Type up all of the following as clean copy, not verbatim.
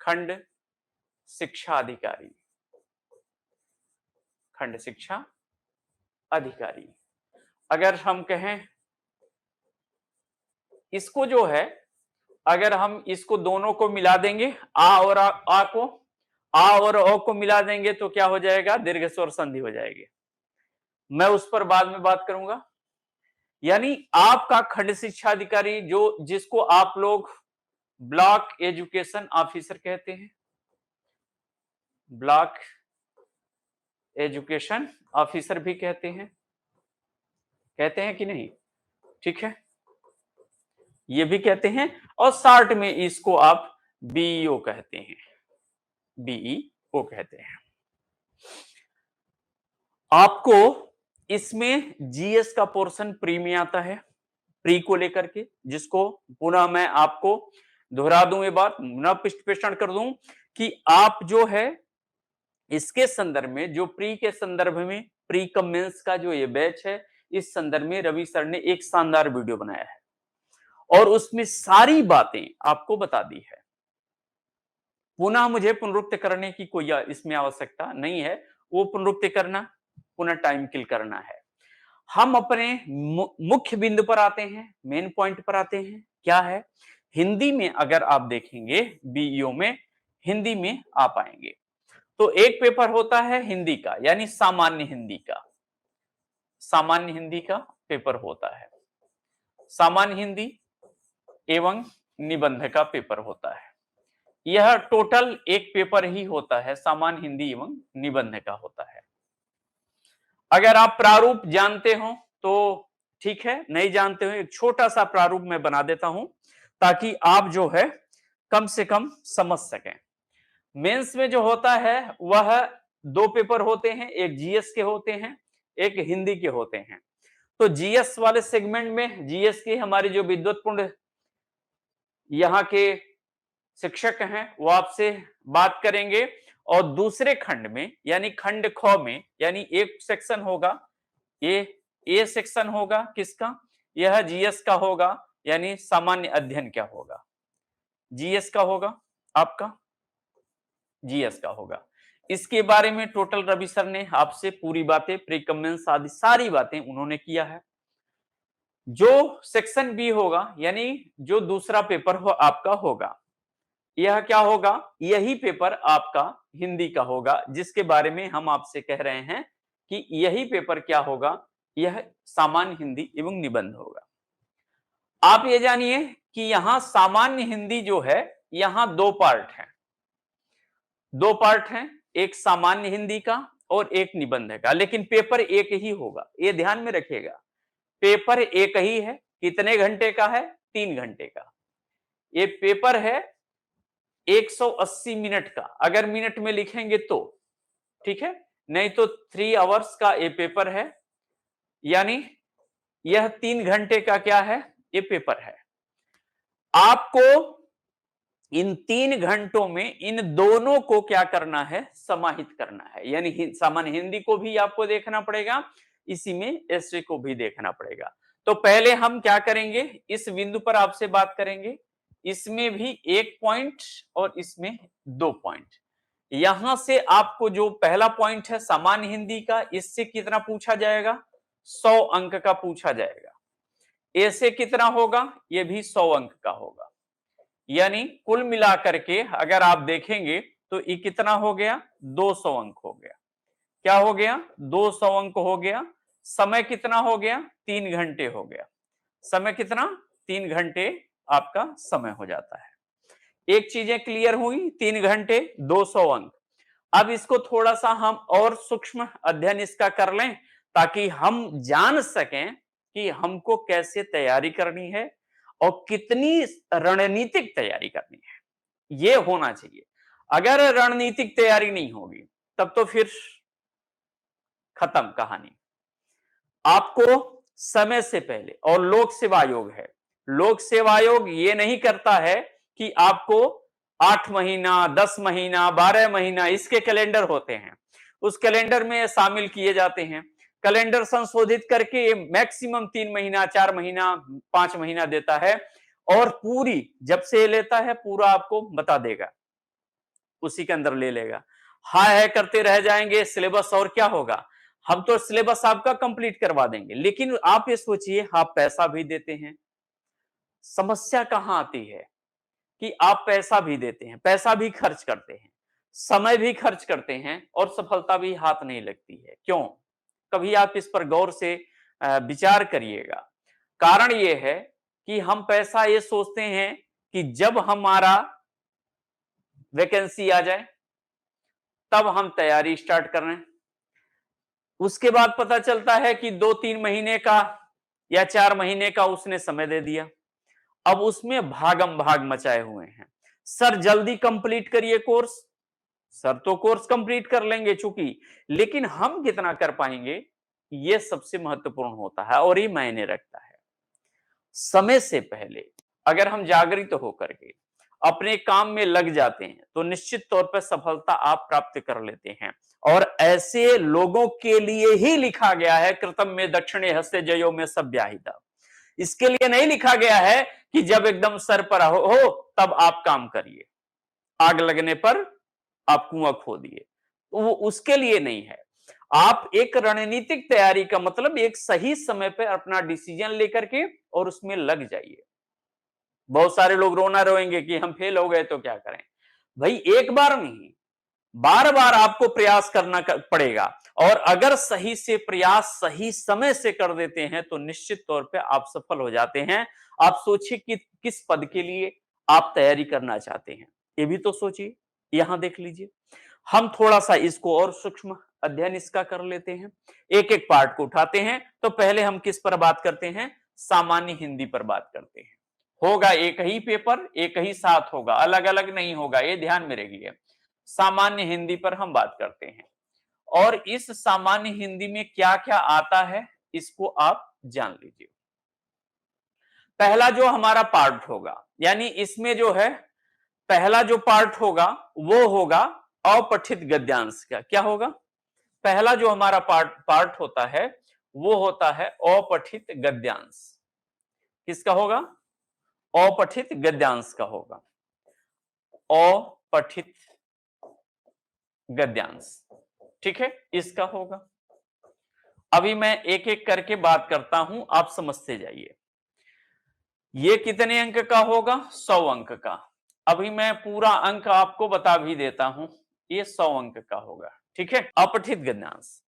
खंड शिक्षा अधिकारी, खंड शिक्षा अधिकारी। अगर हम कहें इसको जो है, अगर हम इसको दोनों को मिला देंगे, आ और आ को, आ और ओ को मिला देंगे तो क्या हो जाएगा, दीर्घ स्वर संधि हो जाएगी। मैं उस पर बाद में बात करूंगा। यानी आपका खंड शिक्षा अधिकारी जो जिसको आप लोग ब्लॉक एजुकेशन ऑफिसर कहते हैं, ब्लॉक एजुकेशन ऑफिसर भी कहते हैं कि नहीं, ठीक है, ये भी कहते हैं। और शॉर्ट में इसको आप बीईओ कहते हैं, बीईओ कहते हैं। आपको इसमें जीएस का पोर्शन प्री में आता है, प्री को लेकर के, जिसको पुनः मैं आपको दोहरा दूं, ये बात पुनः कर दूं कि आप जो है इसके संदर्भ में, जो प्री के संदर्भ में, प्री कम मेंस का जो ये बैच है, इस संदर्भ में रवि सर ने एक शानदार वीडियो बनाया है और उसमें सारी बातें आपको बता दी है। पुनः मुझे पुनरुक्ति करने की कोई इसमें आवश्यकता नहीं है, वो पुनरुक्ति करना पुनः टाइम किल करना है। हम अपने मुख्य बिंदु पर आते हैं, मेन पॉइंट पर आते हैं। क्या है, हिंदी में अगर आप देखेंगे बीईओ में, हिंदी में आ पाएंगे तो एक पेपर होता है हिंदी का, यानी सामान्य हिंदी का, सामान्य हिंदी का पेपर होता है, सामान्य हिंदी एवं निबंध का पेपर होता है। यह टोटल एक पेपर ही होता है, सामान्य हिंदी एवं निबंध का होता है। अगर आप प्रारूप जानते हो तो ठीक है, नहीं जानते हो एक छोटा सा प्रारूप मैं बना देता हूं ताकि आप जो है कम से कम समझ सकें। मेंस में जो होता है वह दो पेपर होते हैं, एक जीएस के होते हैं, एक हिंदी के होते हैं। तो जीएस वाले सेगमेंट में जीएस की हमारी जो विद्वतपूर्ण यहाँ के शिक्षक हैं वो आपसे बात करेंगे, और दूसरे खंड में यानी खंड ख में, यानी एक सेक्शन होगा, ए सेक्शन होगा किसका, यह जीएस का होगा, यानी सामान्य अध्ययन क्या होगा, जीएस का होगा, आपका जीएस का होगा। इसके बारे में टोटल रवि सर ने आपसे पूरी बातें, प्रीकमेंस आदि सारी बातें उन्होंने किया है। जो सेक्शन बी होगा, यानी जो दूसरा पेपर हो आपका होगा, यह क्या होगा, यही पेपर आपका हिंदी का होगा, जिसके बारे में हम आपसे कह रहे हैं कि यही पेपर क्या होगा, यह सामान्य हिंदी एवं निबंध होगा। आप ये जानिए कि यहां सामान्य हिंदी जो है, यहां दो पार्ट हैं, दो पार्ट हैं, एक सामान्य हिंदी का और एक निबंध का, लेकिन पेपर एक ही होगा, ये ध्यान में रखिएगा। पेपर एक ही है, कितने घंटे का है, 3 घंटे का। ये पेपर है 180 मिनट का, अगर मिनट में लिखेंगे तो ठीक है, नहीं तो 3 आवर्स का ये पेपर है, यानी यह 3 घंटे का क्या है, ये पेपर है। आपको इन 3 घंटों में इन दोनों को क्या करना है, समाहित करना है, यानी सामान्य हिंदी को भी आपको देखना पड़ेगा, इसी में एसए को भी देखना पड़ेगा। तो पहले हम क्या करेंगे, इस बिंदु पर आपसे बात करेंगे, इसमें भी 1 पॉइंट और इसमें 2 पॉइंट। यहां से आपको जो पहला पॉइंट है सामान्य हिंदी का, इससे कितना पूछा जाएगा, 100 अंक का पूछा जाएगा। ऐसे कितना होगा, ये भी 100 अंक का होगा, यानी कुल मिलाकर के अगर आप देखेंगे तो ये कितना हो गया, 200 अंक हो गया। क्या हो गया, 200 अंक हो गया। समय कितना हो गया, 3 घंटे हो गया। समय कितना, 3 घंटे आपका समय हो जाता है। एक चीजें क्लियर हुई, 3 घंटे 200 अंक। अब इसको थोड़ा सा हम और सूक्ष्म अध्ययन इसका कर लें ताकि हम जान सकें कि हमको कैसे तैयारी करनी है और कितनी रणनीतिक तैयारी करनी है, ये होना चाहिए। अगर रणनीतिक तैयारी नहीं होगी तब तो फिर खत्म कहानी। आपको समय से पहले, और लोक सेवा आयोग है, लोक सेवा आयोग ये नहीं करता है कि आपको 8 महीना 10 महीना 12 महीना, इसके कैलेंडर होते हैं, उस कैलेंडर में शामिल किए जाते हैं। कैलेंडर संशोधित करके मैक्सिमम 3 महीना 4 महीना 5 महीना देता है, और पूरी जब से लेता है पूरा आपको बता देगा उसी के अंदर ले लेगा। हाय हाय करते रह जाएंगे सिलेबस, और क्या होगा, हम तो सिलेबस आपका कंप्लीट करवा देंगे। लेकिन आप ये सोचिए, आप पैसा भी देते हैं, समस्या कहां आती है कि आप पैसा भी देते हैं, पैसा भी खर्च करते हैं, समय भी खर्च करते हैं, और सफलता भी हाथ नहीं लगती है। क्यों? कभी आप इस पर गौर से विचार करिएगा। कारण यह है कि हम पैसा ये सोचते हैं कि जब हमारा वैकेंसी आ जाए तब हम तैयारी स्टार्ट कर रहे हैं। उसके बाद पता चलता है कि 2-3 महीने का या 4 महीने का उसने समय दे दिया, अब उसमें भागम भाग मचाए हुए हैं। सर जल्दी कंप्लीट करिए कोर्स, सर तो कोर्स कंप्लीट कर लेंगे चूंकि, लेकिन हम कितना कर पाएंगे, यह सबसे महत्वपूर्ण होता है और ये मायने रखता है। समय से पहले अगर हम जागृत होकर के अपने काम में लग जाते हैं तो निश्चित तौर पर सफलता आप प्राप्त कर लेते हैं। और ऐसे लोगों के लिए ही लिखा गया है, कृतम में दक्षिणे हस्ते जयो में सव्याहिता। इसके लिए नहीं लिखा गया है कि जब एकदम सर पर हो तब आप काम करिए, आग लगने पर आप कुआं खोदिए, तो वो उसके लिए नहीं है। आप एक रणनीतिक तैयारी का मतलब एक सही समय पर अपना डिसीजन लेकर के और उसमें लग जाइए। बहुत सारे लोग रोना रोएंगे कि हम फेल हो गए तो क्या करें। भाई एक बार नहीं, बार बार आपको प्रयास करना पड़ेगा, और अगर सही से प्रयास सही समय से कर देते हैं तो निश्चित तौर पे आप सफल हो जाते हैं। आप सोचिए कि किस पद के लिए आप तैयारी करना चाहते हैं, ये भी तो सोचिए। यहां देख लीजिए, हम थोड़ा सा इसको और सूक्ष्म अध्ययन इसका कर लेते हैं, एक एक पार्ट को उठाते हैं। तो पहले हम किस पर बात करते हैं, सामान्य हिंदी पर बात करते हैं। होगा एक ही पेपर, एक ही साथ होगा, अलग अलग नहीं होगा, ये ध्यान में रखिए। सामान्य हिंदी पर हम बात करते हैं, और इस सामान्य हिंदी में क्या क्या आता है इसको आप जान लीजिए। पहला जो हमारा पार्ट होगा, यानी इसमें जो है पहला जो पार्ट होगा वो होगा अपठित गद्यांश का। क्या होगा? पहला जो हमारा पार्ट होता है वो होता है अपठित गद्यांश। किसका होगा? अपठित गद्यांश का होगा। अपठित गद्यांश, ठीक है, इसका होगा। अभी मैं एक एक करके बात करता हूं, आप समझते जाइए। ये कितने अंक का होगा? 100 अंक का। अभी मैं पूरा अंक आपको बता भी देता हूं, ये 100 अंक का होगा, ठीक है। अपठित गद्यांश,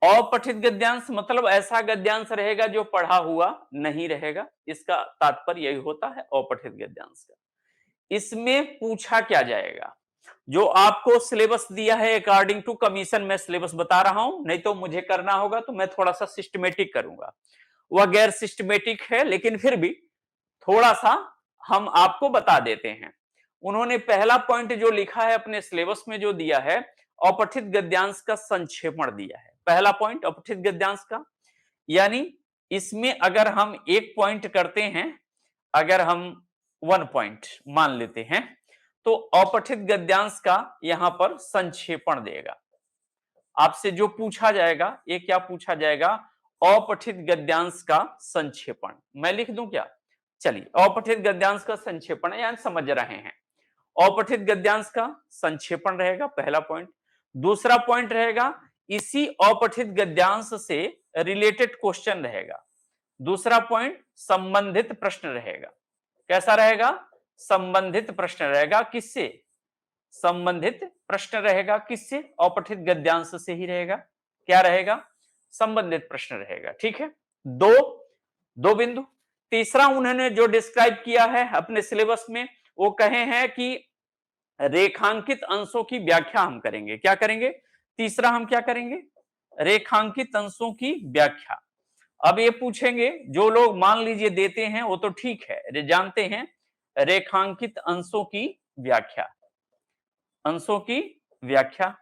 अपठित गद्यांश मतलब ऐसा गद्यांश रहेगा जो पढ़ा हुआ नहीं रहेगा, इसका तात्पर्य यही होता है अपठित गद्यांश का। इसमें पूछा क्या जाएगा, जो आपको सिलेबस दिया है अकॉर्डिंग टू कमीशन, मैं सिलेबस बता रहा हूं, नहीं तो मुझे करना होगा तो मैं थोड़ा सा सिस्टमेटिक करूंगा। वह गैर सिस्टमेटिक है लेकिन फिर भी थोड़ा सा हम आपको बता देते हैं। उन्होंने पहला पॉइंट जो लिखा है अपने सिलेबस में जो दिया है, अपठित गद्यांश का संक्षेपण दिया है। पहला पॉइंट अपठित गद्यांश का, यानी इसमें अगर हम एक पॉइंट करते हैं, अगर हम 1 पॉइंट मान लेते हैं, तो अपठित गद्यांश का यहां पर संक्षेपण देगा। आपसे जो पूछा जाएगा, ये क्या पूछा जाएगा? अपठित गद्यांश का संक्षेपण। मैं लिख दूं क्या? चलिए, अपठित गद्यांश का संक्षेपण, यानी समझ रहे हैं। अपठित गद्यांश का संक्षेपण रहेगा पहला पॉइंट। दूसरा पॉइंट रहेगा इसी अपठित गद्यांश से रिलेटेड क्वेश्चन रहेगा। दूसरा पॉइंट संबंधित प्रश्न रहेगा। कैसा रहेगा? संबंधित प्रश्न रहेगा। किससे? संबंधित प्रश्न रहेगा। किससे? अपठित गद्यांश से ही रहेगा। क्या रहेगा? संबंधित प्रश्न रहेगा, ठीक है। दो बिंदु। तीसरा उन्होंने जो डिस्क्राइब किया है अपने सिलेबस में, वो कहे हैं कि रेखांकित अंशों की व्याख्या हम करेंगे। क्या करेंगे? तीसरा हम क्या करेंगे? रेखांकित अंशों की व्याख्या। अब ये पूछेंगे, जो लोग मान लीजिए देते हैं वो तो ठीक है, जानते हैं रेखांकित अंशों की व्याख्या। अंशों की व्याख्या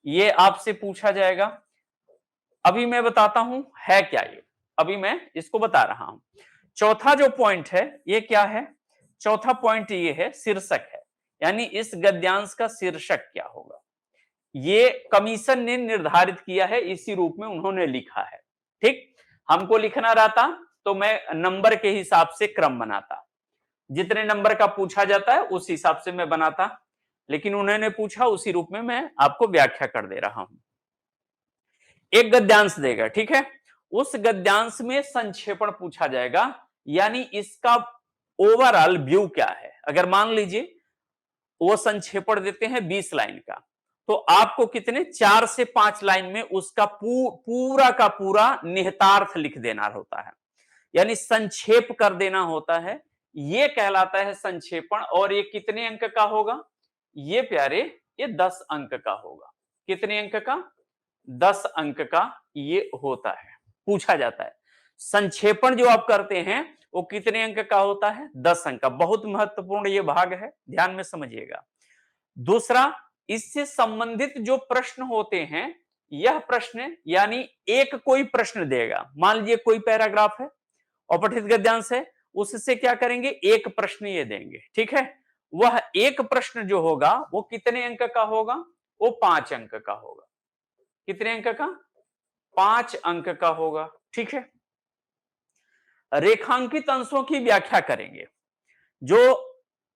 ये आपसे पूछा जाएगा। अभी मैं बताता हूं है क्या ये, अभी मैं इसको बता रहा हूं। चौथा जो पॉइंट है ये क्या है? चौथा पॉइंट ये है शीर्षक है, यानी इस गद्यांश का शीर्षक क्या होगा, ये कमीशन ने निर्धारित किया है, इसी रूप में उन्होंने लिखा है। ठीक, हमको लिखना रहता तो मैं नंबर के हिसाब से क्रम बनाता, जितने नंबर का पूछा जाता है उस हिसाब से मैं बनाता। लेकिन उन्होंने पूछा उसी रूप में मैं आपको व्याख्या कर दे रहा हूं। एक गद्यांश देगा, ठीक है, उस गद्यांश में संक्षेपण पूछा जाएगा, यानी इसका ओवरऑल व्यू क्या है। अगर मान लीजिए वो संक्षेपण देते हैं 20 लाइन का, तो आपको कितने 4 से 5 लाइन में उसका पूरा का पूरा निहितार्थ लिख देना होता है, यानी संक्षेप कर देना होता है। ये कहलाता है संक्षेपण। और ये कितने अंक का होगा ये प्यारे, ये 10 अंक का होगा। कितने अंक का 10 अंक का ये होता है, पूछा जाता है। संक्षेपण जो आप करते हैं वो कितने अंक का होता है 10 अंक का। बहुत महत्वपूर्ण ये भाग है, ध्यान में समझिएगा। दूसरा, इससे संबंधित जो प्रश्न होते हैं, यह प्रश्न यानी एक कोई प्रश्न देगा, मान लीजिए कोई पैराग्राफ है अपठित गद्यांश है, उससे क्या करेंगे एक प्रश्न ये देंगे, ठीक है। वह एक प्रश्न जो होगा वो कितने अंक का होगा, वो 5 अंक का होगा। कितने अंक का 5 अंक का होगा, ठीक है। रेखांकित अंशों की व्याख्या करेंगे। जो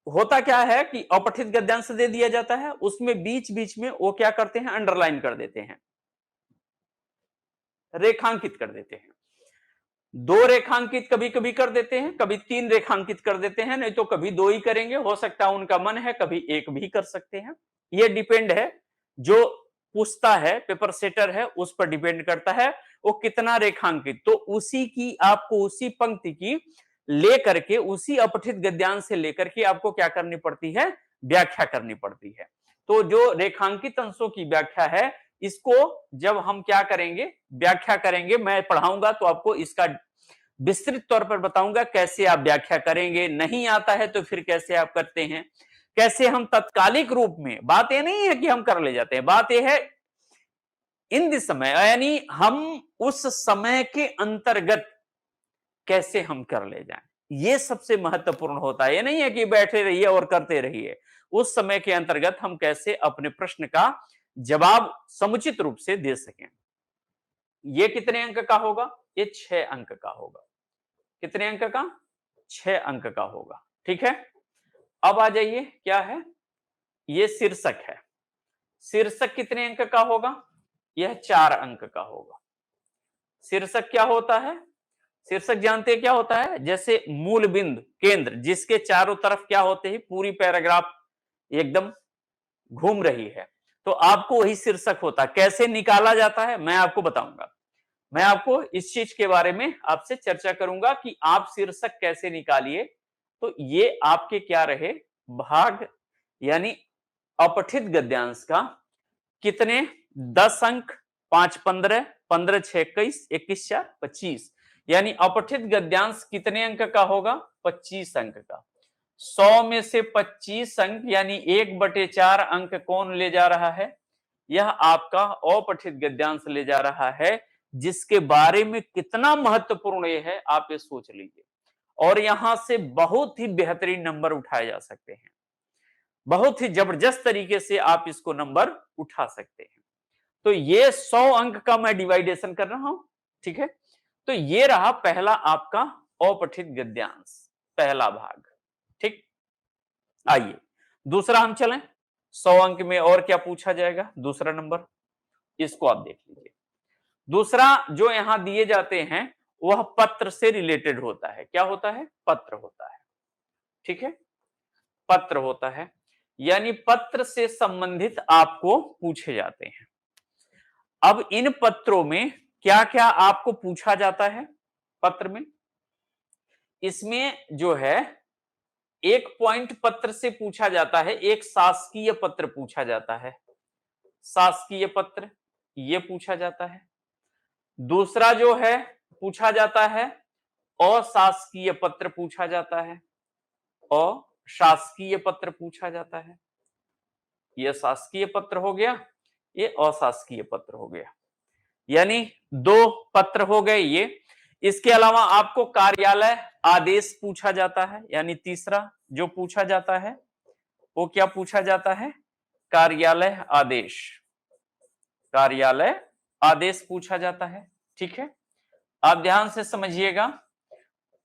होता क्या है कि अपठित गद्यांश दे दिया जाता है, उसमें बीच बीच में वो क्या करते हैं अंडरलाइन कर देते हैं, रेखांकित कर देते हैं। 2 रेखांकित कभी कभी कर देते हैं, कभी 3 रेखांकित कर देते हैं, नहीं तो कभी 2 ही करेंगे, हो सकता है उनका मन है कभी 1 भी कर सकते हैं। ये डिपेंड है, जो पूछता है पेपर सेटर है उस पर डिपेंड करता है वो कितना रेखांकित। तो उसी की आपको उसी पंक्ति की लेकर के उसी अपठित गद्यांश से लेकर के आपको क्या करनी पड़ती है, व्याख्या करनी पड़ती है। तो जो रेखांकित अंशों की व्याख्या है, इसको जब हम क्या करेंगे व्याख्या करेंगे, मैं पढ़ाऊंगा तो आपको इसका विस्तृत तौर पर बताऊंगा कैसे आप व्याख्या करेंगे। नहीं आता है तो फिर कैसे आप करते हैं, कैसे हम तत्कालिक रूप में, बात ये नहीं है कि हम कर ले जाते हैं, बात ये है इन दिस समय, यानी हम उस समय के अंतर्गत कैसे हम कर ले जाएं, ये सबसे महत्वपूर्ण होता है। ये नहीं है कि बैठे रहिए और करते रहिए, उस समय के अंतर्गत हम कैसे अपने प्रश्न का जवाब समुचित रूप से दे सकें। ये कितने अंक का होगा, ये 6 अंक का होगा। कितने अंक का 6 अंक का होगा, ठीक है। अब आ जाइए, क्या है ये शीर्षक है। शीर्षक कितने अंक का होगा, यह 4 अंक का होगा। शीर्षक क्या होता है, शीर्षक जानते हैं क्या होता है, जैसे मूल बिंदु केंद्र जिसके चारों तरफ क्या होते हैं पूरी पैराग्राफ एकदम घूम रही है, तो आपको वही शीर्षक होता है। कैसे निकाला जाता है मैं आपको बताऊंगा, मैं आपको इस चीज के बारे में आपसे चर्चा करूंगा कि आप शीर्षक कैसे निकालिए। तो ये आपके क्या रहे भाग, यानी अपठित गद्यांश का कितने 10 अंक, 5 15, 15 6 21, 21 4 25, यानी अपठित गद्यांश कितने अंक का होगा 25 अंक का। 100 में से 25 अंक यानी 1/4 अंक कौन ले जा रहा है, यह आपका अपठित गद्यांश ले जा रहा है, जिसके बारे में कितना महत्वपूर्ण ये है आप ये सोच लीजिए। और यहां से बहुत ही बेहतरीन नंबर उठाए जा सकते हैं, बहुत ही जबरदस्त तरीके से आप इसको नंबर उठा सकते हैं। तो ये 100 अंक का मैं डिवाइडेशन कर रहा हूं, ठीक है। तो ये रहा पहला आपका अपठित गद्यांश, पहला भाग, ठीक। आइए दूसरा हम चलें, 100 अंक में और क्या पूछा जाएगा, दूसरा नंबर इसको आप देख लीजिए। दूसरा जो यहां दिए जाते हैं वह पत्र से रिलेटेड होता है। क्या होता है, पत्र होता है, ठीक है, पत्र होता है, यानी पत्र से संबंधित आपको पूछे जाते हैं। अब इन पत्रों में क्या क्या आपको पूछा जाता है पत्र में, इसमें जो है एक पॉइंट पत्र से पूछा जाता है, एक शासकीय पत्र पूछा जाता है, शासकीय पत्र ये पूछा जाता है। दूसरा जो है पूछा जाता है अशासकीय पत्र पूछा जाता है, अशासकीय पत्र पूछा जाता है। यह शासकीय पत्र हो गया, ये अशासकीय पत्र हो गया, यानी 2 पत्र हो गए ये। इसके अलावा आपको कार्यालय आदेश पूछा जाता है, यानी तीसरा जो पूछा जाता है वो क्या पूछा जाता है, कार्यालय आदेश, कार्यालय आदेश पूछा जाता है, ठीक है। आप ध्यान से समझिएगा,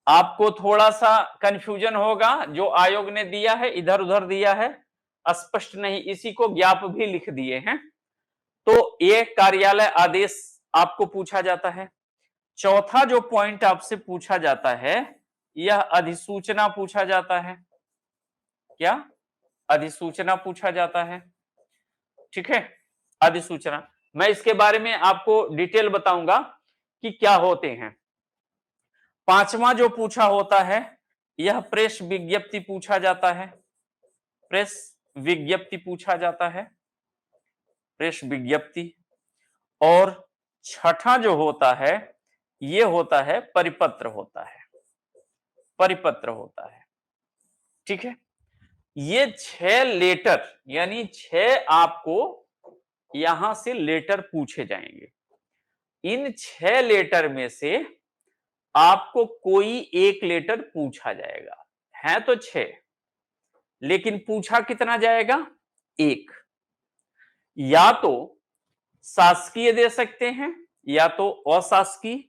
आपको थोड़ा सा कंफ्यूजन होगा, जो आयोग ने दिया है इधर उधर दिया है, स्पष्ट नहीं, इसी को ज्ञाप भी लिख दिए हैं। तो ये कार्यालय आदेश आपको पूछा जाता है। चौथा जो पॉइंट आपसे पूछा जाता है, यह अधिसूचना पूछा जाता है। क्या? अधिसूचना पूछा जाता है। ठीक है, अधिसूचना। मैं इसके बारे में आपको डिटेल बताऊंगा कि क्या होते हैं। पांचवा जो पूछा होता है, यह प्रेस विज्ञप्ति पूछा जाता है। प्रेस विज्ञप्ति पूछा जाता है, प्रेस विज्ञप्ति। और छठा जो होता है, यह होता है परिपत्र होता है, परिपत्र होता है। ठीक है, ये 6 लेटर, यानी 6 आपको यहां से लेटर पूछे जाएंगे। इन 6 लेटर में से आपको कोई एक लेटर पूछा जाएगा। है तो 6, लेकिन पूछा कितना जाएगा? 1। या तो शासकीय दे सकते हैं या तो अशासकीय।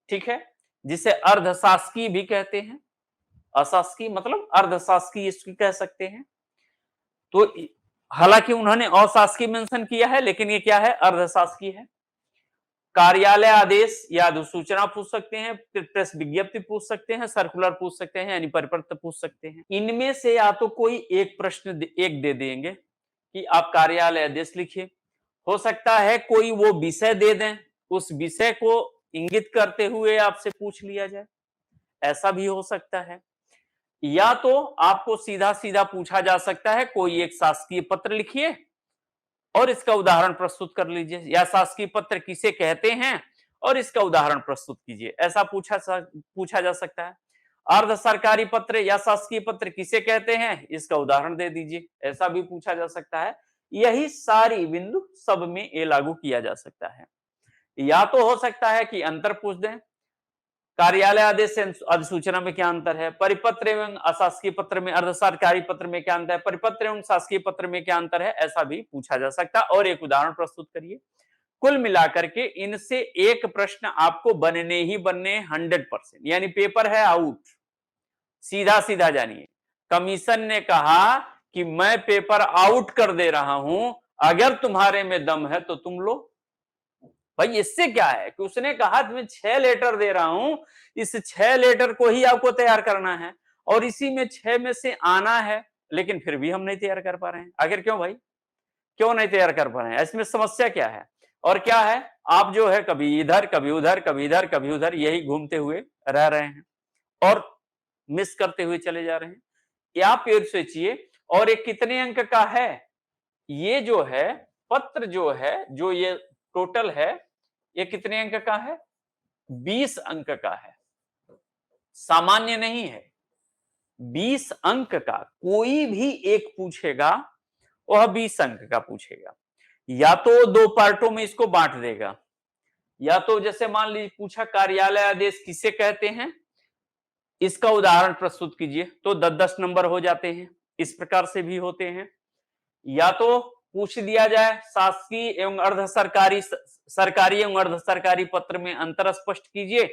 ठीक है, जिसे अर्धशासकीय भी कहते हैं। अशासकीय मतलब अर्धशासकीय इसकी कह सकते हैं। तो हालांकि उन्होंने अशासकीय मेंशन किया है, लेकिन ये क्या है? अर्धशासकीय है। कार्यालय आदेश या अधिसूचना पूछ सकते हैं, प्रेस विज्ञप्ति पूछ सकते हैं, सर्कुलर पूछ सकते हैं, यानी परिपत्र पूछ सकते हैं। इनमें से या तो कोई एक प्रश्न एक दे देंगे कि आप कार्यालय आदेश लिखिए। हो सकता है कोई वो विषय दे दें, उस विषय को इंगित करते हुए आपसे पूछ लिया जाए, ऐसा भी हो सकता है। या तो आपको सीधा सीधा पूछा जा सकता है कोई एक शासकीय पत्र लिखिए और इसका उदाहरण प्रस्तुत कर लीजिए, या शासकीय पत्र किसे कहते हैं और इसका उदाहरण प्रस्तुत कीजिए, ऐसा पूछा जा सकता है। अर्ध सरकारी पत्र या शासकीय पत्र किसे कहते हैं, इसका उदाहरण दे दीजिए, ऐसा भी पूछा जा सकता है। यही सारी बिंदु सब में ये लागू किया जा सकता है। या तो हो सकता है कि अंतर पूछ दें, कार्यालय आदेश से अधिसूचना में क्या अंतर है, परिपत्र एवं अशासकीय पत्र में, अर्ध सरकारी पत्र में क्या अंतर है, परिपत्र एवं शासकीय पत्र में क्या अंतर है, ऐसा भी पूछा जा सकता है। और एक उदाहरण प्रस्तुत करिए। कुल मिलाकर के इनसे एक प्रश्न आपको बनने ही बनने 100%, यानी पेपर है आउट। सीधा सीधा जानिए, कमीशन ने कहा कि मैं पेपर आउट कर दे रहा हूं, अगर तुम्हारे में दम है तो तुम लो। भाई इससे क्या है कि उसने कहा मैं 6 लेटर दे रहा हूं, इस 6 लेटर को ही आपको तैयार करना है और इसी में 6 में से आना है, लेकिन फिर भी हम नहीं तैयार कर पा रहे हैं। आखिर क्यों भाई, क्यों नहीं तैयार कर पा रहे हैं? इसमें समस्या क्या है? और क्या है, आप जो है कभी इधर कभी उधर, कभी इधर कभी उधर, यही घूमते हुए रह रहे हैं और मिस करते हुए चले जा रहे हैं। या आप ये सोचिए, और ये कितने अंक का है? ये जो है पत्र जो है, जो ये टोटल है, ये कितने अंक का है? 20 अंक का है, सामान्य नहीं है। 20 अंक का कोई भी एक पूछेगा, वह 20 अंक का पूछेगा। या तो 2 पार्टों में इसको बांट देगा, या तो जैसे मान लीजिए पूछा कार्यालय आदेश किसे कहते हैं, इसका उदाहरण प्रस्तुत कीजिए, तो 10-10 नंबर हो जाते हैं। इस प्रकार से भी होते हैं। या तो पूछ दिया जाए शासकीय एवं अर्ध सरकारी, सरकारी एवं अर्ध सरकारी पत्र में अंतर स्पष्ट कीजिए,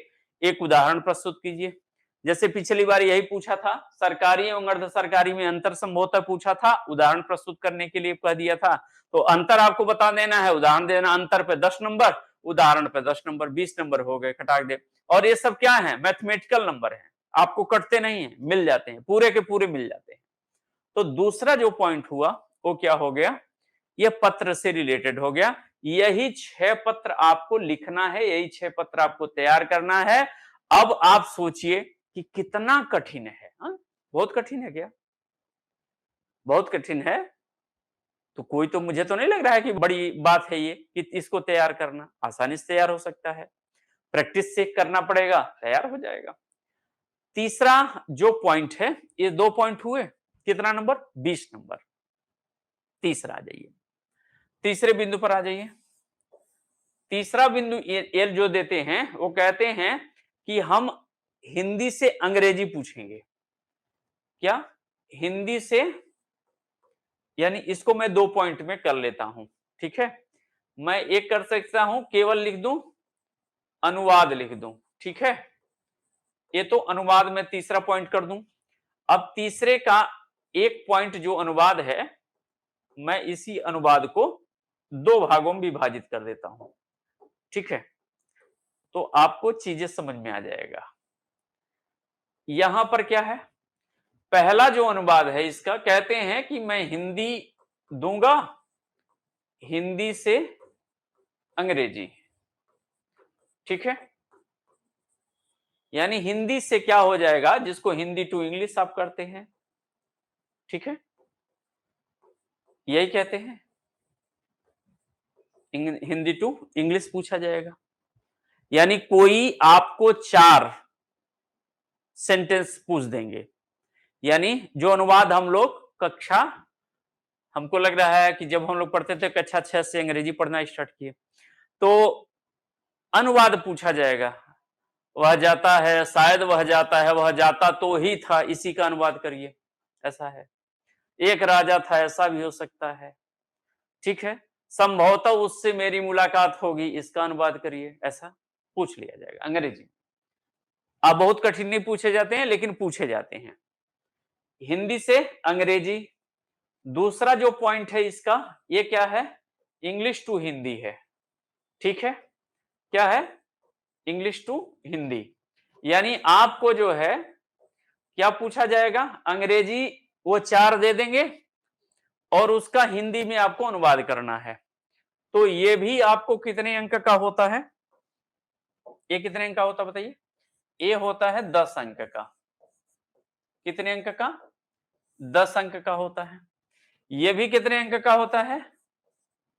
एक उदाहरण प्रस्तुत कीजिए। जैसे पिछली बार यही पूछा था, सरकारी एवं अर्ध सरकारी में अंतर संभवतः पूछा था, उदाहरण प्रस्तुत करने के लिए कह दिया था। तो अंतर आपको बता देना है, उदाहरण देना। अंतर पे 10 नंबर, उदाहरण पे 10 नंबर, 20 नंबर हो गए, खटाक दे। और ये सब क्या है? मैथमेटिकल नंबर है, आपको कटते नहीं है, मिल जाते हैं, पूरे के पूरे मिल जाते हैं। तो दूसरा जो पॉइंट हुआ वो क्या हो गया? यह पत्र से रिलेटेड हो गया। यही 6 पत्र आपको लिखना है, यही 6 पत्र आपको तैयार करना है। अब आप सोचिए कि कितना कठिन है। बहुत कठिन है क्या? बहुत कठिन है। तो कोई, तो मुझे तो नहीं लग रहा है कि बड़ी बात है ये कि इसको तैयार करना। आसानी से तैयार हो सकता है, प्रैक्टिस से करना पड़ेगा, तैयार हो जाएगा। तीसरा जो पॉइंट है, ये 2 पॉइंट हुए, कितना नंबर? 20 नंबर। तीसरा आ जाइए, तीसरे बिंदु पर आ जाइए। तीसरा बिंदु ये जो देते हैं, वो कहते हैं कि हम हिंदी से अंग्रेजी पूछेंगे। क्या? हिंदी से, यानी इसको मैं 2 पॉइंट में कर लेता हूं। ठीक है, मैं एक कर सकता हूं, केवल लिख दूं, अनुवाद लिख दूं। ठीक है, ये तो अनुवाद में तीसरा पॉइंट कर दूं। अब तीसरे का एक पॉइंट जो अनुवाद है, मैं इसी अनुवाद को 2 भागों में विभाजित कर देता हूं। ठीक है, तो आपको चीजें समझ में आ जाएगा। यहां पर क्या है, पहला जो अनुवाद है इसका, कहते हैं कि मैं हिंदी दूंगा, हिंदी से अंग्रेजी। ठीक है, यानी हिंदी से क्या हो जाएगा, जिसको हिंदी टू इंग्लिश आप करते हैं। ठीक है, यही कहते हैं, हिंदी टू इंग्लिश पूछा जाएगा। यानी कोई आपको 4 सेंटेंस पूछ देंगे। यानी जो अनुवाद हम लोग कक्षा, हमको लग रहा है कि जब हम लोग पढ़ते थे कक्षा 6 से अंग्रेजी पढ़ना स्टार्ट किए, तो अनुवाद पूछा जाएगा। वह जाता है, शायद वह जाता है, वह जाता तो ही था, इसी का अनुवाद करिए, ऐसा है। एक राजा था, ऐसा भी हो सकता है। ठीक है, संभवतः उससे मेरी मुलाकात होगी, इसका अनुवाद करिए, ऐसा पूछ लिया जाएगा अंग्रेजी। अब बहुत कठिन नहीं पूछे जाते हैं, लेकिन पूछे जाते हैं। हिंदी से अंग्रेजी। दूसरा जो पॉइंट है इसका, ये क्या है, इंग्लिश टू हिंदी है। ठीक है, क्या है, इंग्लिश टू हिंदी। यानी आपको जो है क्या पूछा जाएगा, अंग्रेजी वो 4 दे देंगे और उसका हिंदी में आपको अनुवाद करना है। तो ये भी आपको कितने अंक का होता है, ये कितने अंक का होता है बताइए, ये होता है 10 अंक का। कितने अंक का, 10 अंक का होता है। ये भी कितने अंक का होता है,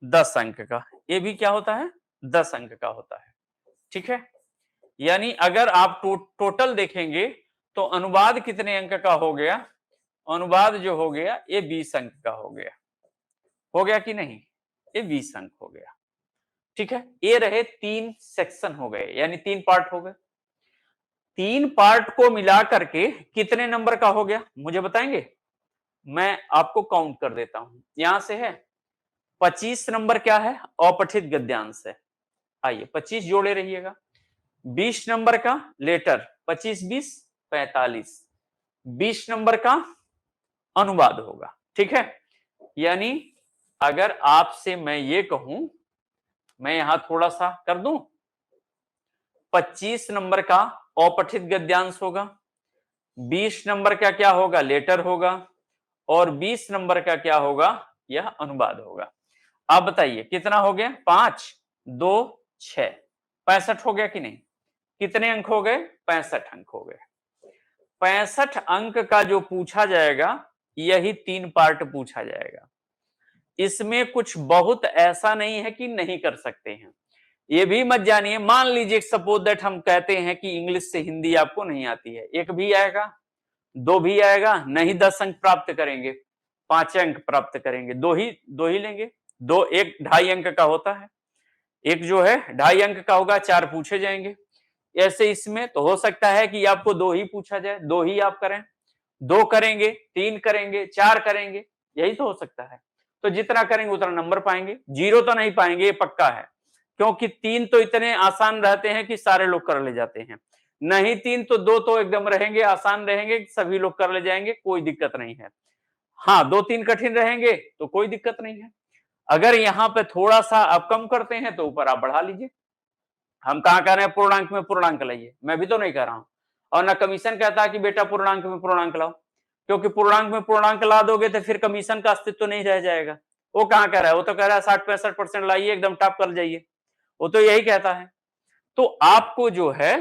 10 अंक का। ये भी क्या होता है, 10 अंक का होता है। ठीक है, यानी अगर आप टोटल देखेंगे तो अनुवाद कितने अंक का हो गया, अनुवाद जो हो गया ये 20 अंक का हो गया कि नहीं, ये 20 अंक हो गया। ठीक है, ये रहे 3 सेक्शन हो गए, यानी 3 पार्ट हो गए। 3 पार्ट को मिला करके कितने नंबर का हो गया मुझे बताएंगे, मैं आपको काउंट कर देता हूं। यहां से है 25 नंबर क्या है, अपठित गद्यांश है। आइए 25 जोड़े रहिएगा। 20 नंबर का लेटर, 25 20 45। 20 नंबर का अनुवाद होगा। ठीक है, यानी अगर आपसे मैं ये कहूं, मैं यहां थोड़ा सा कर दूं, 25 नंबर का अपठित गद्यांश होगा, 20 नंबर का क्या होगा, लेटर होगा, और 20 नंबर का क्या होगा, यह अनुवाद होगा। आप बताइए कितना हो गया, 5 2 6, 65 हो गया कि नहीं। कितने अंक हो गए, 65 अंक हो गए। 65 अंक का जो पूछा जाएगा, यही 3 पार्ट पूछा जाएगा। इसमें कुछ बहुत ऐसा नहीं है कि नहीं कर सकते हैं। ये भी मत जानिए, मान लीजिए सपोज दैट हम कहते हैं कि इंग्लिश से हिंदी आपको नहीं आती है, 1 भी आएगा, 2 भी आएगा, नहीं 10 अंक प्राप्त करेंगे, 5 अंक प्राप्त करेंगे, दो ही लेंगे। 2 1 2.5 अंक का होता है, एक जो है 2.5 अंक का होगा, 4 पूछे जाएंगे। ऐसे इसमें तो हो सकता है कि आपको 2 ही पूछा जाए, 2 ही आप करें, 2 करेंगे, 3 करेंगे, 4 करेंगे, यही तो हो सकता है। तो जितना करेंगे उतना नंबर पाएंगे, 0 तो नहीं पाएंगे, ये पक्का है, क्योंकि 3 तो इतने आसान रहते हैं कि सारे लोग कर ले जाते हैं। नहीं 3 तो 2 तो एकदम रहेंगे, आसान रहेंगे, सभी लोग कर ले जाएंगे, कोई दिक्कत नहीं है। हाँ 2-3 कठिन रहेंगे तो कोई दिक्कत नहीं है। अगर यहाँ पे थोड़ा सा आप कम करते हैं तो ऊपर आप बढ़ा लीजिए। हम कहाँ कह रहे हैं पूर्णांक में पूर्णांक लाइए, मैं भी तो नहीं कह रहा हूं। और ना कमीशन कहता है कि बेटा पूर्णांक में पूर्णांक लाओ, क्योंकि पूर्णांक में पूर्णांक ला दोगे तो फिर कमीशन का अस्तित्व तो नहीं रह जाएगा। वो कहाँ कह रहा है, वो तो कह रहा है 60-65% लाइए, एकदम टॉप कर जाइए, वो तो यही कहता है। तो आपको जो है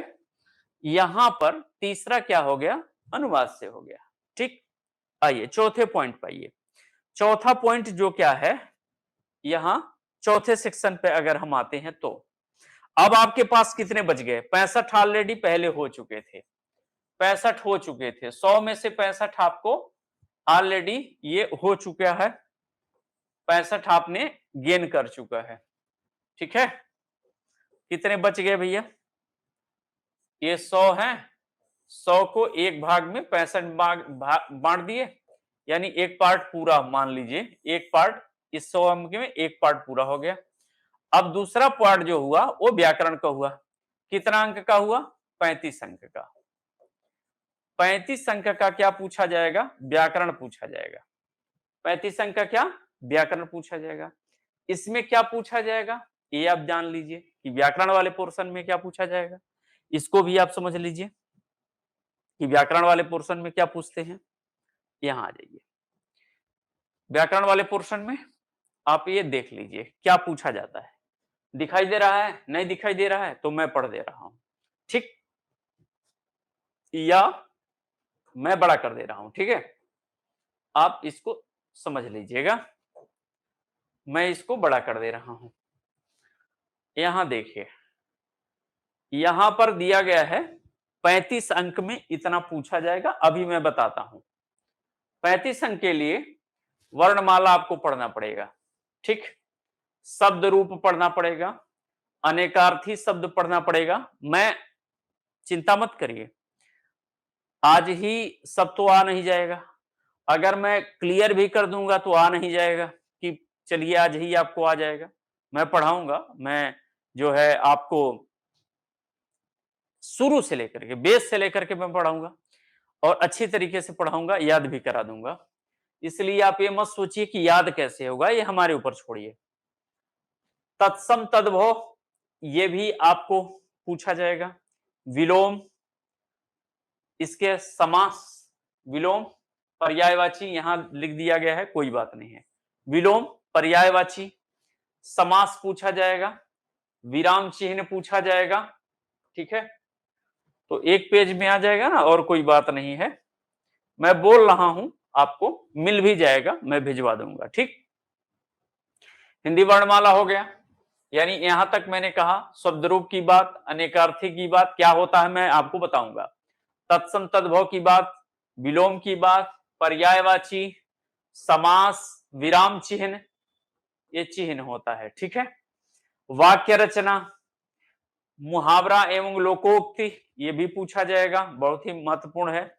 यहां पर तीसरा क्या हो गया, अनुवाद से हो गया। ठीक, आइए चौथे पॉइंट पर आइए। चौथा पॉइंट जो क्या है, यहां चौथे सेक्शन पे अगर हम आते हैं तो अब आपके पास कितने बच गए, 65 ऑलरेडी पहले हो चुके थे, 65 हो चुके थे, 100 में से 65 आपको ऑलरेडी ये हो चुका है, 65 आपने गेन कर चुका है। ठीक है, कितने बच गए भैया, ये 100 है, 100 को एक भाग में 65 बांट दिए, यानी एक पार्ट पूरा, मान लीजिए एक पार्ट, इस 100 अंक में एक पार्ट पूरा हो गया। अब दूसरा पार्ट जो हुआ वो व्याकरण का हुआ, कितना अंक का हुआ, 35 अंक का। 35 अंक का क्या पूछा जाएगा, व्याकरण पूछा जाएगा। 35 अंक का क्या, व्याकरण पूछा जाएगा। इसमें क्या पूछा जाएगा ये आप जान लीजिए कि व्याकरण वाले पोर्शन में क्या पूछा जाएगा, इसको भी आप समझ लीजिए कि व्याकरण वाले पोर्शन में क्या पूछते हैं। यहां आ जाइए, व्याकरण वाले पोर्शन में आप ये देख लीजिए क्या पूछा जाता है। दिखाई दे रहा है, नहीं दिखाई दे रहा है तो मैं पढ़ दे रहा हूं, ठीक, या मैं बड़ा कर दे रहा हूं, ठीक है, आप इसको समझ लीजिएगा। मैं इसको बड़ा कर दे रहा हूं। यहां देखिए, यहां पर दिया गया है 35 अंक में इतना पूछा जाएगा। अभी मैं बताता हूं। 35 अंक के लिए वर्णमाला आपको पढ़ना पड़ेगा, ठीक, शब्द रूप पढ़ना पड़ेगा, अनेकार्थी शब्द पढ़ना पड़ेगा। मैं चिंता मत करिए, आज ही सब तो आ नहीं जाएगा। अगर मैं क्लियर भी कर दूंगा तो आ नहीं जाएगा कि चलिए आज ही आपको आ जाएगा। मैं पढ़ाऊंगा, मैं जो है आपको शुरू से लेकर के, बेस से लेकर के मैं पढ़ाऊंगा और अच्छी तरीके से पढ़ाऊंगा, याद भी करा दूंगा। इसलिए आप ये मत सोचिए कि याद कैसे होगा, ये हमारे ऊपर छोड़िए। तत्सम तद्भव ये भी आपको पूछा जाएगा। विलोम, इसके समास, विलोम पर्यायवाची यहां लिख दिया गया है, कोई बात नहीं है। विलोम पर्यायवाची, समास पूछा जाएगा, विराम चिन्ह पूछा जाएगा, ठीक है। तो एक पेज में आ जाएगा ना, और कोई बात नहीं है। मैं बोल रहा हूं, आपको मिल भी जाएगा, मैं भिजवा दूंगा, ठीक। हिंदी वर्णमाला हो गया, यानी यहां तक मैंने कहा शब्द रूप की बात, अनेकार्थी की बात क्या होता है मैं आपको बताऊंगा, तत्सम तद्भव की बात, विलोम की बात, पर्यायवाची, समास, विराम चिन्ह, ये चिन्ह होता है, ठीक है। वाक्य रचना, मुहावरा एवं लोकोक्ति ये भी पूछा जाएगा, बहुत ही महत्वपूर्ण है।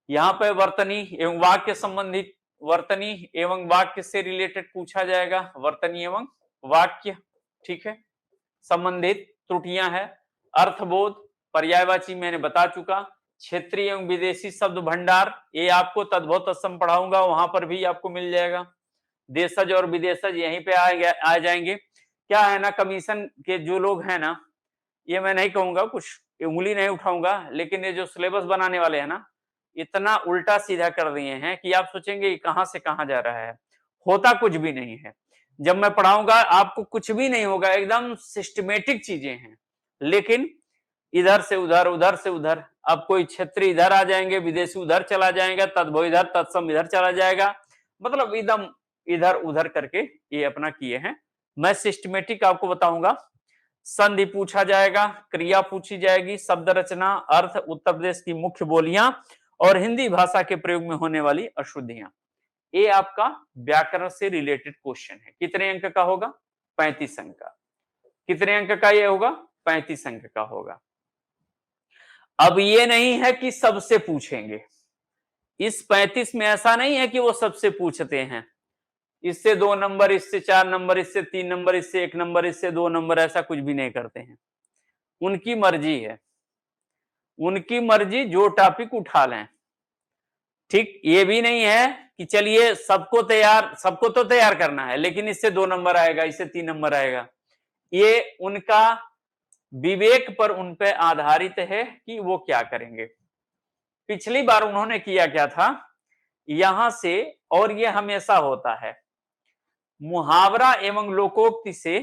यहाँ पे वर्तनी एवं वाक्य संबंधित, वर्तनी एवं वाक्य से रिलेटेड पूछा जाएगा, वर्तनी एवं वाक्य, ठीक है, संबंधित त्रुटियां है। अर्थबोध, पर्यायवाची मैंने बता चुका। क्षेत्रीय एवं विदेशी शब्द भंडार, ये आपको तद्भव तत्सम पढ़ाऊंगा, वहां पर भी आपको मिल जाएगा। देशज और विदेशज यहीं पे आ जाएंगे। क्या है ना, कमीशन के जो लोग हैं ना, ये मैं नहीं कहूंगा, कुछ उंगली नहीं उठाऊंगा, लेकिन ये जो सिलेबस बनाने वाले हैं ना, इतना उल्टा सीधा कर दिए हैं कि आप सोचेंगे कहां से कहां जा रहा है। होता कुछ भी नहीं है। जब मैं पढ़ाऊंगा आपको कुछ भी नहीं होगा, एकदम सिस्टमेटिक चीजें हैं, लेकिन इधर से उधर, उधर से उधर, अब कोई क्षेत्र इधर आ जाएंगे, विदेशी उधर चला जाएगा, तद्भव इधर, तत्सम इधर चला जाएगा, मतलब एकदम इधर उधर करके ये अपना किए हैं। मैं सिस्टमेटिक आपको बताऊंगा। संधि पूछा जाएगा, क्रिया पूछी जाएगी, शब्द रचना, अर्थ, उत्तर प्रदेश की मुख्य बोलियां और हिंदी भाषा के प्रयोग में होने वाली अशुद्धियां। ये आपका व्याकरण से रिलेटेड क्वेश्चन है। कितने अंक का होगा? 35 अंक का। कितने अंक का ये होगा? 35 अंक का होगा। अब ये नहीं है कि सबसे पूछेंगे, इस 35 में ऐसा नहीं है कि वो सबसे पूछते हैं, इससे 2 नंबर, इससे 4 नंबर, इससे 3 नंबर, इससे 1 नंबर, इससे 2 नंबर, ऐसा कुछ भी नहीं करते हैं। उनकी मर्जी है, उनकी मर्जी, जो टॉपिक उठा लें, ठीक। ये भी नहीं है कि चलिए सबको तो तैयार करना है, लेकिन इससे 2 नंबर आएगा, इससे 3 नंबर आएगा। ये उनका विवेक पर उन पे आधारित है कि वो क्या करेंगे। पिछली बार उन्होंने किया क्या था, यहां से, और ये हमेशा होता है, मुहावरा एवं लोकोक्ति से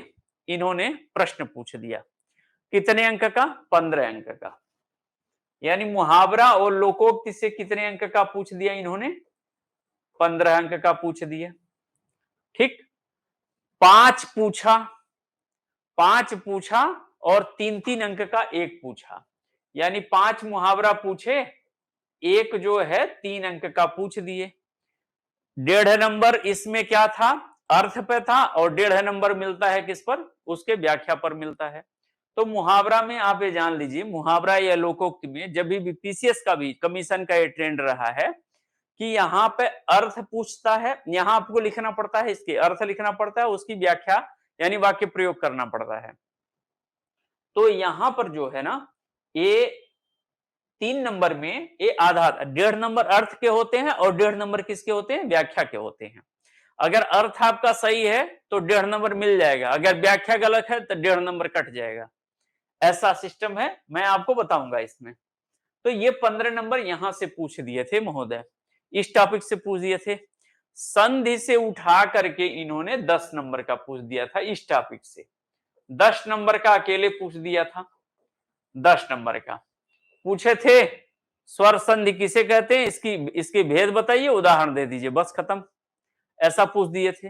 इन्होंने प्रश्न पूछ दिया। कितने अंक का? 15 अंक का। यानी मुहावरा और लोकोक्ति से कितने अंक का पूछ दिया इन्होंने? 15 अंक का पूछ दिया, ठीक। 5 पूछा, 5 पूछा और 3-3 अंक का एक पूछा, यानी 5 मुहावरा पूछे, एक जो है 3 अंक का पूछ दिए। 1.5 नंबर इसमें क्या था? अर्थ पे था, और 1.5 नंबर मिलता है किस पर? उसके व्याख्या पर मिलता है। तो मुहावरा में आप ये जान लीजिए, मुहावरा या लोकोक्ति में जब भी पीसीएस का भी, कमीशन का ये ट्रेंड रहा है कि यहाँ पे अर्थ पूछता है, यहाँ आपको लिखना पड़ता है, इसके अर्थ लिखना पड़ता है, उसकी व्याख्या यानी वाक्य प्रयोग करना पड़ता है। तो यहां पर जो है ना, ये 3 नंबर में ये आधा, 1.5 नंबर अर्थ के होते हैं और 1.5 नंबर किसके होते हैं? व्याख्या के होते हैं। अगर अर्थ आपका सही है तो 1.5 नंबर मिल जाएगा, अगर व्याख्या गलत है तो 1.5 नंबर कट जाएगा। ऐसा सिस्टम है, मैं आपको बताऊंगा इसमें। तो ये 15 नंबर यहां से पूछ दिए थे महोदय, इस टॉपिक से पूछ दिए थे। संधि से उठा करके इन्होंने 10 नंबर का पूछ दिया था, इस टॉपिक से 10 नंबर का अकेले पूछ दिया था। 10 नंबर का पूछे थे, स्वर संधि किसे कहते हैं, इसकी भेद बताइए, उदाहरण दे दीजिए, बस खत्म। ऐसा पूछ दिए थे।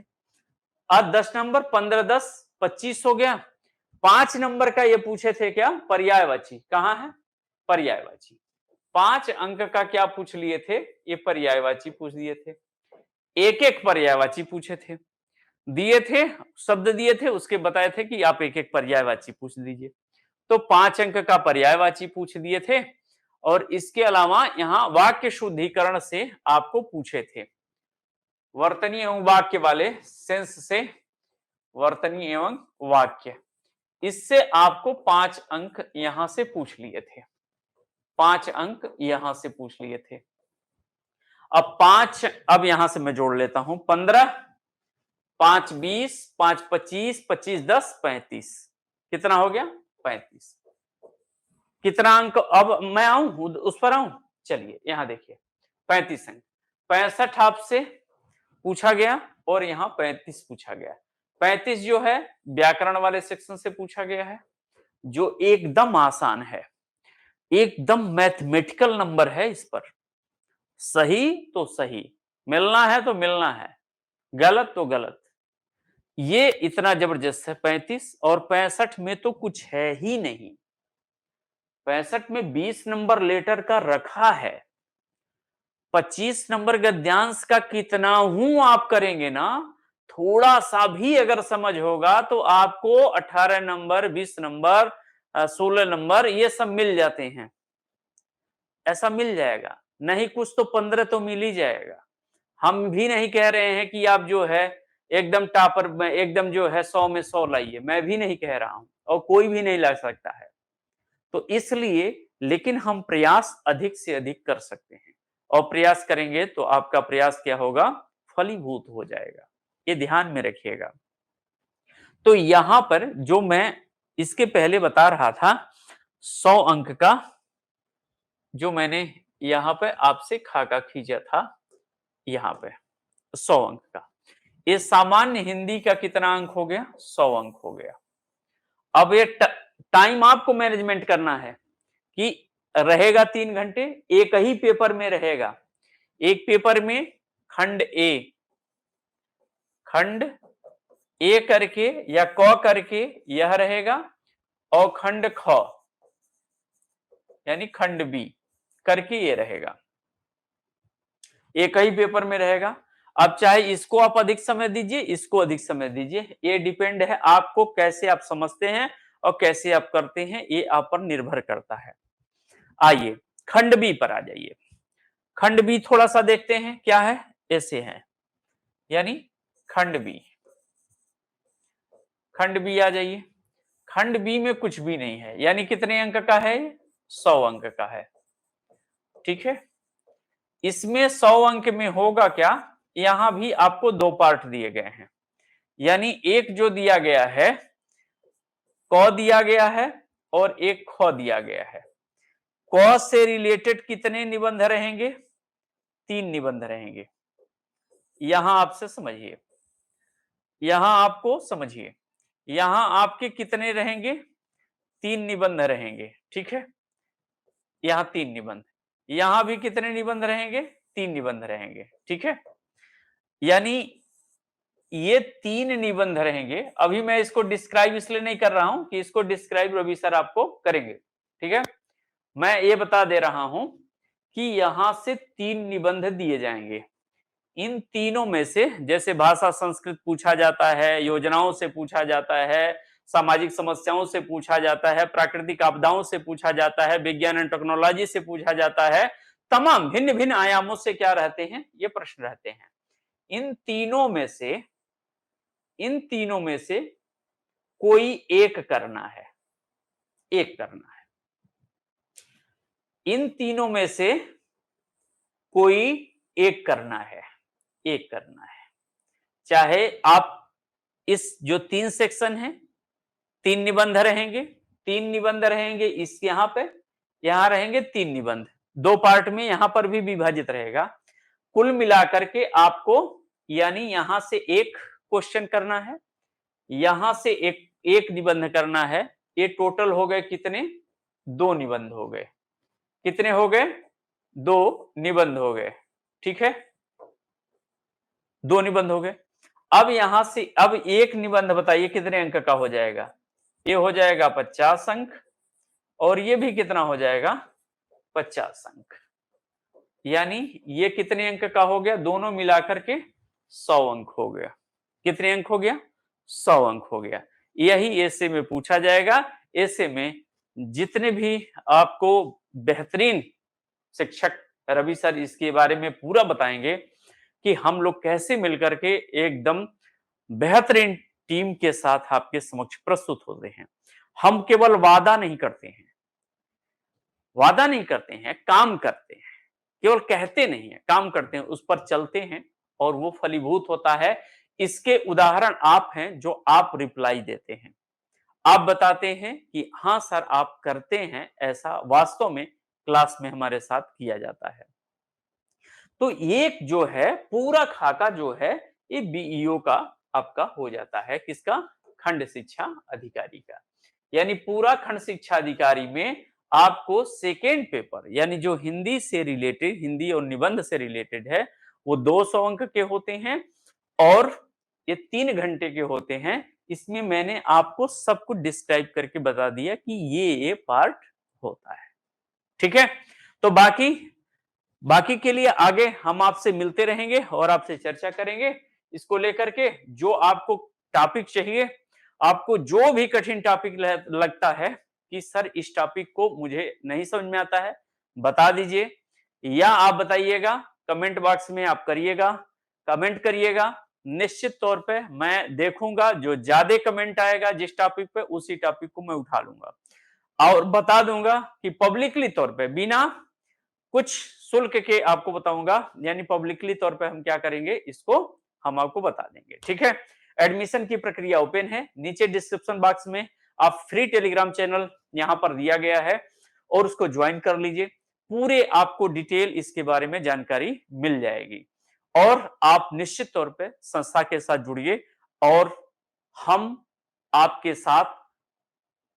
आज 10 नंबर 15 10 25 हो गया। 5 नंबर का ये पूछे थे क्या, पर्यायवाची कहां है, पर्यायवाची। 5 अंक का क्या पूछ लिए थे, ये पर्यायवाची पूछ दिए थे। एक एक पर्यायवाची पूछे थे, दिए थे शब्द दिए थे, उसके बताए थे कि आप एक एक पर्यायवाची पूछ दीजिए। तो 5 अंक का पर्यायवाची पूछ दिए थे, और इसके अलावा यहां वाक्य शुद्धिकरण से आपको पूछे थे, वर्तनी एवं वाक्य वाले सेंस से, वर्तनी एवं वाक्य, इससे आपको 5 अंक यहां से पूछ लिए थे। 5 अंक यहां से पूछ लिए थे। अब 5, अब यहां से मैं जोड़ लेता हूं, 15, 5 20, 5 25, 25 10 35, कितना हो गया 35। कितना अंक, अब मैं आऊं उस पर आऊं, चलिए यहां देखिए 35 अंक। 65 आपसे पूछा गया और यहां 35 पूछा गया। 35 जो है व्याकरण वाले सेक्शन से पूछा गया है, जो एकदम आसान है, एकदम मैथमेटिकल नंबर है। इस पर सही तो सही, मिलना है तो मिलना है, गलत तो गलत। ये इतना जबरदस्त है 35, और 65 में तो कुछ है ही नहीं। 65 में 20 नंबर लेटर का रखा है। 25 नंबर गद्यांश का कितना हूं आप करेंगे ना, थोड़ा सा भी अगर समझ होगा तो आपको 18 नंबर 20 नंबर 16 नंबर ये सब मिल जाते हैं, ऐसा मिल जाएगा। नहीं कुछ तो 15 तो मिल ही जाएगा। हम भी नहीं कह रहे हैं कि आप जो है एकदम टॉपर में, एकदम जो है 100 में 100 लाइए, मैं भी नहीं कह रहा हूं, और कोई भी नहीं ला सकता है। तो इसलिए, लेकिन हम प्रयास अधिक से अधिक कर सकते हैं, और प्रयास करेंगे तो आपका प्रयास क्या होगा, फलीभूत हो जाएगा। ये ध्यान में रखिएगा। तो यहां पर जो मैं इसके पहले बता रहा था, 100 अंक का जो मैंने यहां पे आपसे खाका खींचा था, यहां पे 100 अंक का, ये सामान्य हिंदी का कितना अंक हो गया, 100 अंक हो गया। अब ये टाइम आपको मैनेजमेंट करना है कि रहेगा 3 घंटे, एक ही पेपर में रहेगा। एक पेपर में खंड ए करके या क करके यह रहेगा, और खंड ख यानी खंड बी करके ये रहेगा, एक ही पेपर में रहेगा। अब चाहे इसको आप अधिक समय दीजिए, इसको अधिक समय दीजिए, ये डिपेंड है आपको कैसे आप समझते हैं और कैसे आप करते हैं, ये आप पर निर्भर करता है। आइए खंड बी पर आ जाइए। खंड बी थोड़ा सा देखते हैं क्या है, ऐसे है, यानी खंड बी, खंड बी आ जाइए। खंड बी में कुछ भी नहीं है, यानी कितने अंक का है, 100 अंक का है। ठीक है, इसमें 100 अंक में होगा क्या, यहां भी आपको 2 पार्ट दिए गए हैं, यानी एक जो दिया गया है क दिया गया है और एक ख दिया गया है। क से रिलेटेड कितने निबंध रहेंगे, 3 निबंध रहेंगे। यहां आपसे समझिए, यहां आपको समझिए, यहां आपके कितने रहेंगे, 3 निबंध रहेंगे। ठीक है, यहां 3 निबंध, यहां भी कितने निबंध रहेंगे, 3 निबंध रहेंगे। ठीक है, यानी ये 3 निबंध रहेंगे। अभी मैं इसको डिस्क्राइब इसलिए नहीं कर रहा हूं कि इसको डिस्क्राइब रवि सर आपको करेंगे। ठीक है, मैं ये बता दे रहा हूं कि यहां से 3 निबंध दिए जाएंगे। इन तीनों में से, जैसे भाषा संस्कृत पूछा जाता है, योजनाओं से पूछा जाता है, सामाजिक समस्याओं से पूछा जाता है, प्राकृतिक आपदाओं से पूछा जाता है, विज्ञान एंड टेक्नोलॉजी से पूछा जाता है, तमाम भिन्न भिन्न आयामों से क्या रहते हैं, ये प्रश्न रहते हैं। इन तीनों में से, इन तीनों में से कोई एक करना है, एक करना है। इन तीनों में से कोई एक करना है, एक करना है। चाहे आप इस जो 3 सेक्शन है, 3 निबंध रहेंगे, 3 निबंध रहेंगे इस यहाँ पे, यहाँ रहेंगे 3 निबंध, 2 पार्ट में यहाँ पर भी विभाजित रहेगा। कुल मिलाकर के आपको यानी यहां से एक क्वेश्चन करना है, यहां से एक निबंध करना है। ये टोटल हो गए कितने? 2 निबंध हो गए। कितने हो गए? 2 निबंध हो गए। ठीक है, 2 निबंध हो गए। अब यहां से अब एक निबंध बताइए कितने अंक का हो जाएगा? ये हो जाएगा 50 अंक और ये भी कितना हो जाएगा? 50 अंक। यानी ये कितने अंक का हो गया? दोनों मिलाकर के 100 अंक हो गया। कितने अंक हो गया? 100 अंक हो गया। यही ऐसे में पूछा जाएगा। ऐसे में जितने भी आपको बेहतरीन शिक्षक रवि सर इसके बारे में पूरा बताएंगे कि हम लोग कैसे मिलकर के एकदम बेहतरीन टीम के साथ आपके समक्ष प्रस्तुत होते हैं। हम केवल वादा नहीं करते हैं, वादा नहीं करते हैं, काम करते हैं। केवल कहते नहीं है, काम करते हैं, उस पर चलते हैं और वो फलीभूत होता है। इसके उदाहरण आप हैं जो आप रिप्लाई देते हैं, आप बताते हैं कि हाँ सर आप करते हैं, ऐसा वास्तव में क्लास में हमारे साथ किया जाता है। तो एक जो है पूरा खाका जो है ये बीईओ का आपका हो जाता है। किसका? खंड शिक्षा अधिकारी का। यानी पूरा खंड शिक्षा अधिकारी में आपको सेकेंड पेपर यानी जो हिंदी से रिलेटेड, हिंदी और निबंध से रिलेटेड है, वो 200 अंक के होते हैं और ये 3 घंटे के होते हैं। इसमें मैंने आपको सब कुछ डिस्क्राइब करके बता दिया कि ये पार्ट होता है। ठीक है, तो बाकी के लिए आगे हम आपसे मिलते रहेंगे और आपसे चर्चा करेंगे इसको लेकर के। जो आपको टॉपिक चाहिए, आपको जो भी कठिन टॉपिक लगता है कि सर इस टॉपिक को मुझे नहीं समझ में आता है, बता दीजिए, या आप बताइएगा कमेंट बॉक्स में, आप करिएगा, कमेंट करिएगा। निश्चित तौर पे मैं देखूंगा जो ज्यादा कमेंट आएगा जिस टॉपिक पे, उसी टॉपिक को मैं उठा लूंगा और बता दूंगा कि पब्लिकली तौर पे बिना कुछ शुल्क के आपको बताऊंगा। यानी पब्लिकली तौर पे हम क्या करेंगे, इसको हम आपको बता देंगे। ठीक है, एडमिशन की प्रक्रिया ओपन है। नीचे डिस्क्रिप्शन बॉक्स में आप फ्री टेलीग्राम चैनल यहां पर दिया गया है और उसको ज्वाइन कर लीजिए। पूरे आपको डिटेल इसके बारे में जानकारी मिल जाएगी और आप निश्चित तौर पे संस्था के साथ जुड़िए और हम आपके साथ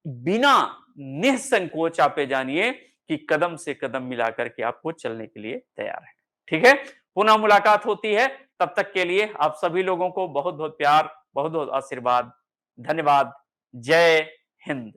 बिना निसंकोच आप जानिए कि कदम से कदम मिलाकर के आपको चलने के लिए तैयार है। ठीक है, पुनः मुलाकात होती है। तब तक के लिए आप सभी लोगों को बहुत बहुत प्यार, बहुत बहुत आशीर्वाद। धन्यवाद। जय हिंद।